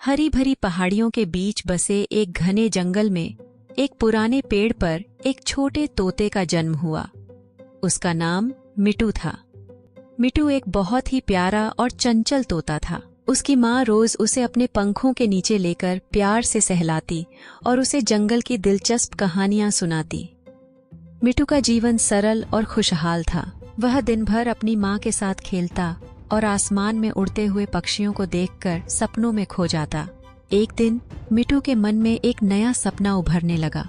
हरी भरी पहाड़ियों के बीच बसे एक घने जंगल में एक पुराने पेड़ पर एक छोटे तोते का जन्म हुआ। उसका नाम मिट्टू था। मिट्टू एक बहुत ही प्यारा और चंचल तोता था। उसकी माँ रोज उसे अपने पंखों के नीचे लेकर प्यार से सहलाती और उसे जंगल की दिलचस्प कहानियां सुनाती। मिट्टू का जीवन सरल और खुशहाल था। वह दिन भर अपनी माँ के साथ खेलता और आसमान में उड़ते हुए पक्षियों को देखकर सपनों में खो जाता। एक दिन मिट्टू के मन में एक नया सपना उभरने लगा।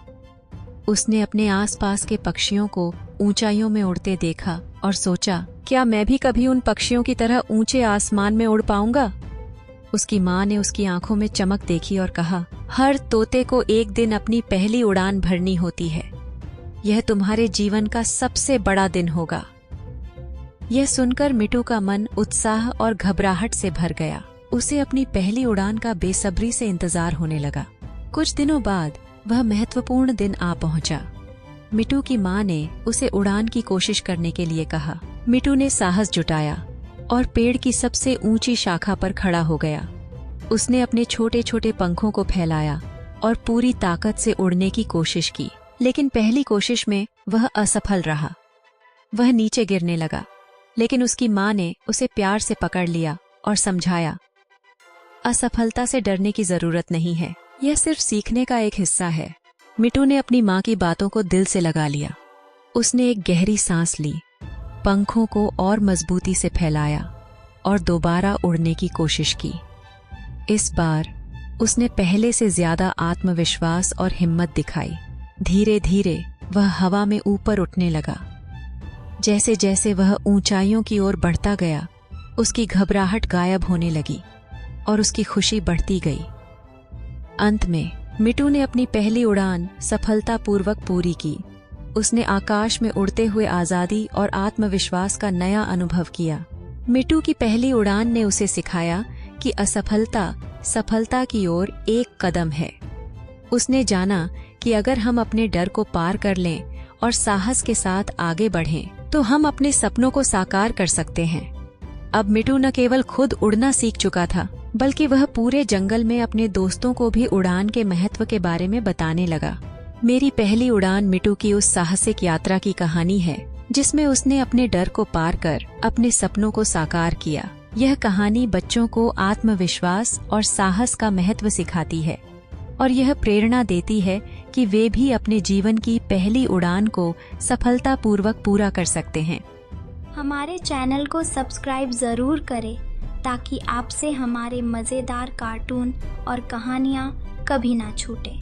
उसने अपने आसपास के पक्षियों को ऊंचाइयों में उड़ते देखा और सोचा, क्या मैं भी कभी उन पक्षियों की तरह ऊंचे आसमान में उड़ पाऊंगा? उसकी माँ ने उसकी आंखों में चमक देखी और कहा, हर तोते को एक दिन अपनी पहली उड़ान भरनी होती है। यह तुम्हारे जीवन का सबसे बड़ा दिन होगा। यह सुनकर मिट्टू का मन उत्साह और घबराहट से भर गया। उसे अपनी पहली उड़ान का बेसब्री से इंतजार होने लगा। कुछ दिनों बाद वह महत्वपूर्ण दिन आ पहुंचा। मिट्टू की माँ ने उसे उड़ान की कोशिश करने के लिए कहा। मिट्टू ने साहस जुटाया और पेड़ की सबसे ऊंची शाखा पर खड़ा हो गया। उसने अपने छोटे छोटे पंखों को फैलाया और पूरी ताकत से उड़ने की कोशिश की, लेकिन पहली कोशिश में वह असफल रहा। वह नीचे गिरने लगा, लेकिन उसकी माँ ने उसे प्यार से पकड़ लिया और समझाया, असफलता से डरने की जरूरत नहीं है, यह सिर्फ सीखने का एक हिस्सा है। मिट्टू ने अपनी माँ की बातों को दिल से लगा लिया। उसने एक गहरी सांस ली, पंखों को और मजबूती से फैलाया और दोबारा उड़ने की कोशिश की। इस बार उसने पहले से ज्यादा आत्मविश्वास और हिम्मत दिखाई। धीरे धीरे वह हवा में ऊपर उठने लगा। जैसे जैसे वह ऊंचाइयों की ओर बढ़ता गया, उसकी घबराहट गायब होने लगी और उसकी खुशी बढ़ती गई। अंत में मिट्टू ने अपनी पहली उड़ान सफलतापूर्वक पूरी की। उसने आकाश में उड़ते हुए आजादी और आत्मविश्वास का नया अनुभव किया। मिट्टू की पहली उड़ान ने उसे सिखाया कि असफलता सफलता की ओर एक कदम है। उसने जाना कि अगर हम अपने डर को पार कर लें और साहस के साथ आगे बढ़ें, तो हम अपने सपनों को साकार कर सकते हैं। अब मिट्टू न केवल खुद उड़ना सीख चुका था, बल्कि वह पूरे जंगल में अपने दोस्तों को भी उड़ान के महत्व के बारे में बताने लगा। मेरी पहली उड़ान मिट्टू की उस साहसिक यात्रा की कहानी है, जिसमें उसने अपने डर को पार कर अपने सपनों को साकार किया। यह कहानी बच्चों को आत्मविश्वास और साहस का महत्व सिखाती है और यह प्रेरणा देती है कि वे भी अपने जीवन की पहली उड़ान को सफलतापूर्वक पूरा कर सकते हैं। हमारे चैनल को सब्सक्राइब ज़रूर करें ताकि आपसे हमारे मज़ेदार कार्टून और कहानियाँ कभी ना छूटें।